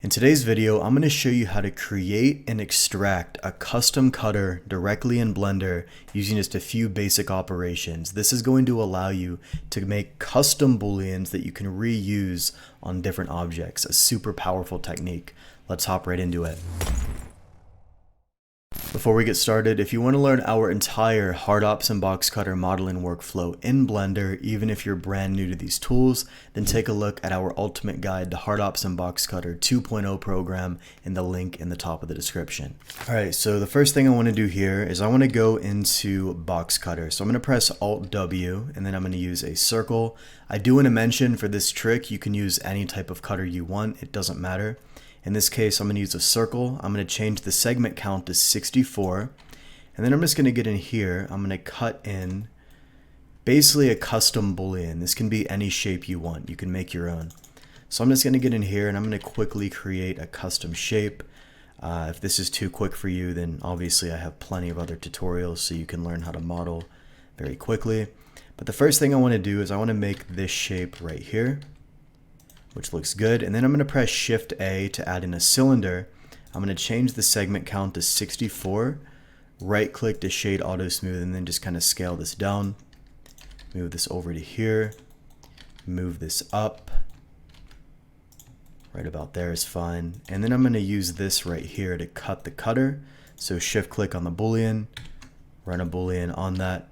In today's video, I'm going to show you how to create and extract a custom cutter directly in Blender using just a few basic operations. This is going to allow you to make custom booleans that you can reuse on different objects. A super powerful technique. Let's hop right into it. Before we get started, if you want to learn our entire hard ops and box cutter modeling workflow in Blender, even if you're brand new to these tools, then take a look at our ultimate guide to hard ops and box cutter 2.0 program in the link in the top of the description. Alright, so the first thing I want to do here is I want to go into box cutter. So I'm going to press Alt W and then I'm going to use a circle. I do want to mention for this trick, you can use any type of cutter you want. It doesn't matter. In this case, I'm going to use a circle. I'm going to change the segment count to 64. And then I'm just going to get in here. I'm going to cut in basically a custom boolean. This can be any shape you want. You can make your own. So I'm just going to get in here and I'm going to quickly create a custom shape. If this is too quick for you, then obviously I have plenty of other tutorials so you can learn how to model very quickly. But the first thing I want to do is I want to make this shape right here, which looks good. And then I'm going to press Shift A to add in a cylinder. I'm going to change the segment count to 64, right click to shade auto smooth, and then just kind of scale this down. Move this over to here, move this up, right about there is fine. And then I'm going to use this right here to cut the cutter. So shift click on the boolean, run a boolean on that.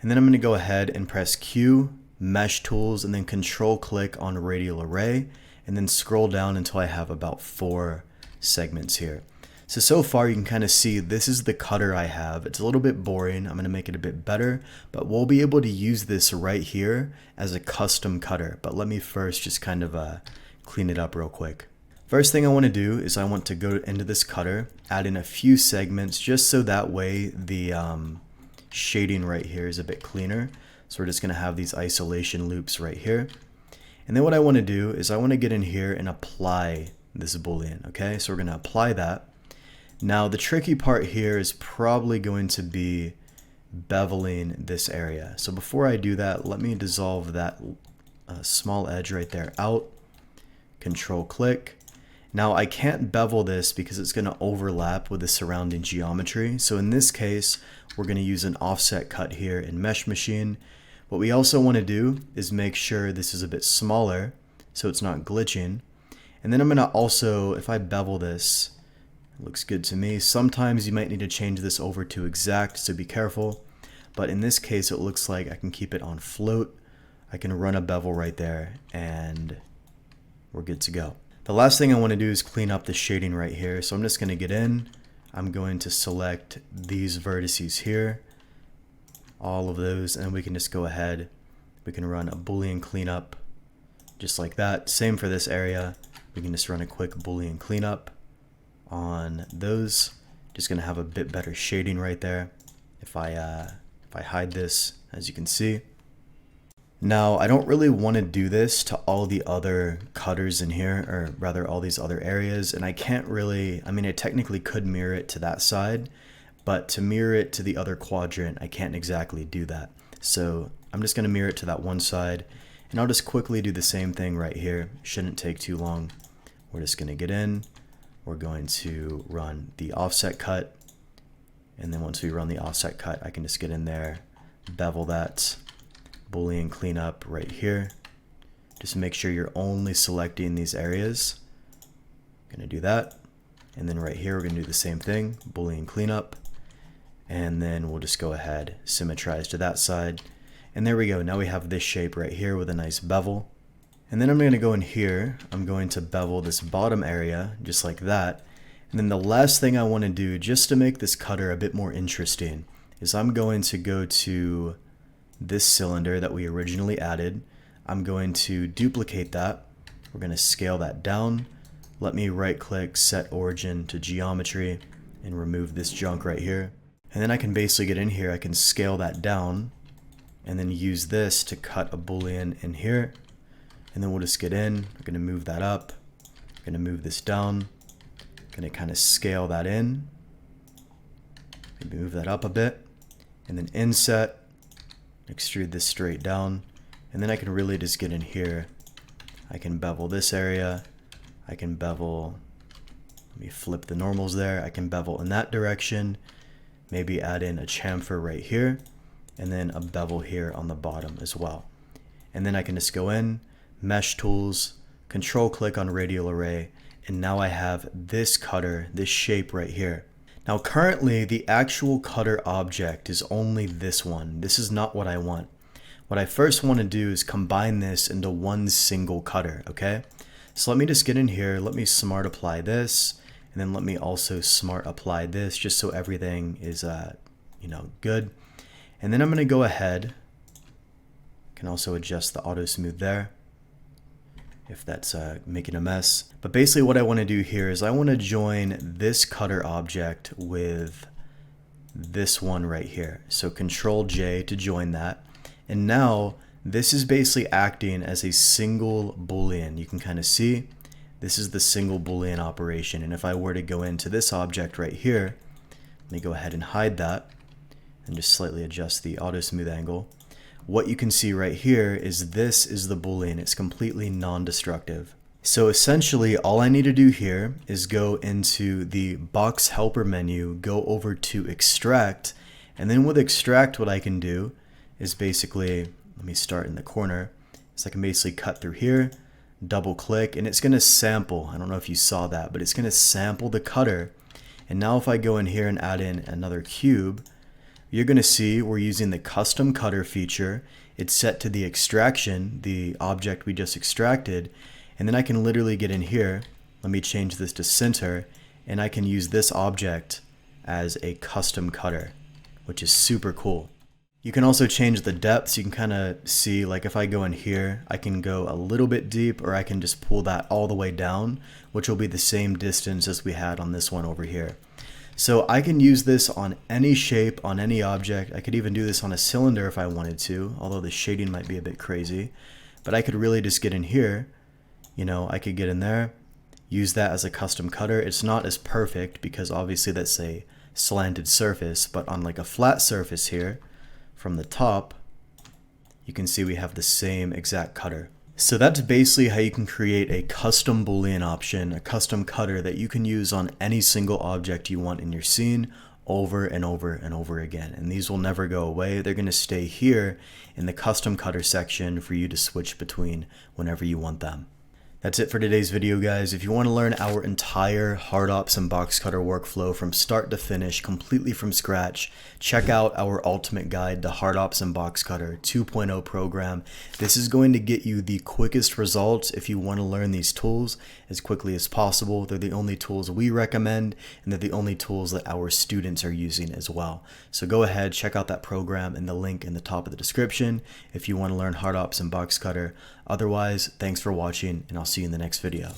And then I'm going to go ahead and press Q, mesh tools, and then control click on radial array, and then scroll down until I have about 4 segments here. So far you can kind of see this is the cutter I have. It's a little bit boring. I'm going to make it a bit better, but we'll be able to use this right here as a custom cutter. But let me first just kind of clean it up real quick. First thing I want to do is I want to go into this cutter, add in a few segments just so that way the shading right here is a bit cleaner. So we're just going to have these isolation loops right here. And then what I want to do is I want to get in here and apply this boolean. Okay, so we're going to apply that. Now the tricky part here is probably going to be beveling this area. So before I do that, let me dissolve that small edge right there out. Control click. Now I can't bevel this because it's going to overlap with the surrounding geometry. So in this case, we're going to use an offset cut here in Mesh Machine. What we also want to do is make sure this is a bit smaller so it's not glitching. And then I'm going to also, if I bevel this, it looks good to me. Sometimes you might need to change this over to exact, so be careful. But in this case, it looks like I can keep it on float. I can run a bevel right there and we're good to go. The last thing I want to do is clean up the shading right here. So I'm just going to get in. I'm going to select these vertices here, all of those, and we can just go ahead. We can run a boolean cleanup just like that. Same for this area. We can just run a quick boolean cleanup on those. Just going to have a bit better shading right there. If I hide this, as you can see. Now, I don't really want to do this to all the other cutters in here, or rather all these other areas, and I can't really, I mean, I technically could mirror it to that side, but to mirror it to the other quadrant, I can't exactly do that. So I'm just going to mirror it to that one side, and I'll just quickly do the same thing right here. Shouldn't take too long. We're just going to get in, we're going to run the offset cut, and then once we run the offset cut, I can just get in there, bevel that, boolean cleanup right here. Just make sure you're only selecting these areas. I'm going to do that. And then right here, we're going to do the same thing, boolean cleanup. And then we'll just go ahead, symmetrize to that side. And there we go. Now we have this shape right here with a nice bevel. And then I'm going to go in here. I'm going to bevel this bottom area just like that. And then the last thing I want to do, just to make this cutter a bit more interesting, is I'm going to go to this cylinder that we originally added. I'm going to duplicate that. We're going to scale that down. Let me right click, set origin to geometry, and remove this junk right here. And then I can basically get in here, I can scale that down, and then use this to cut a boolean in here. And then we'll just get in, we're going to move that up, I'm going to move this down, I'm going to kind of scale that in, maybe move that up a bit, and then inset, extrude this straight down, and then I can really just get in here. I can bevel this area, I can bevel Let me flip the normals there. I can bevel in that direction. Maybe add in a chamfer right here, and then a bevel here on the bottom as well. And then I can just go in, mesh tools, control click on radial array, and now I have this cutter, this shape right here. Now currently the actual cutter object is only this one. This is not what I want. What I first want to do is combine this into one single cutter, okay? So let me just get in here, let me smart apply this, and then let me also smart apply this just so everything is good. And then I'm going to go ahead, can also adjust the auto smooth there if that's making a mess. But basically what I want to do here is I want to join this cutter object with this one right here. So Control J to join that. And now this is basically acting as a single boolean. You can kind of see this is the single boolean operation. And if I were to go into this object right here, let me go ahead and hide that and just slightly adjust the auto smooth angle. What you can see right here is this is the boolean. It's completely non-destructive. So essentially all I need to do here is go into the box helper menu, go over to extract, and then with extract what I can do is basically, let me start in the corner, so I can basically cut through here, double click, and it's going to sample. I don't know if you saw that, but it's going to sample the cutter. And now if I go in here and add in another cube, you're going to see we're using the custom cutter feature. It's set to the extraction, the object we just extracted, and then I can literally get in here, let me change this to center, and I can use this object as a custom cutter, which is super cool. You can also change the depths. You can kind of see, like if I go in here, I can go a little bit deep, or I can just pull that all the way down, which will be the same distance as we had on this one over here. So I can use this on any shape, on any object. I could even do this on a cylinder if I wanted to, although the shading might be a bit crazy. But I could really just get in here, I could get in there, use that as a custom cutter. It's not as perfect because obviously that's a slanted surface, but on like a flat surface here, from the top, you can see we have the same exact cutter. So that's basically how you can create a custom boolean option, a custom cutter that you can use on any single object you want in your scene over and over and over again. And these will never go away. They're going to stay here in the custom cutter section for you to switch between whenever you want them. That's it for today's video, guys. If you want to learn our entire hard ops and box cutter workflow from start to finish, completely from scratch, check out our ultimate guide, the Hard Ops and Box Cutter 2.0 program. This is going to get you the quickest results if you want to learn these tools as quickly as possible. They're the only tools we recommend, and they're the only tools that our students are using as well. So go ahead, check out that program in the link in the top of the description if you want to learn Hard Ops and Box Cutter. Otherwise, thanks for watching, and I'll see you in the next video.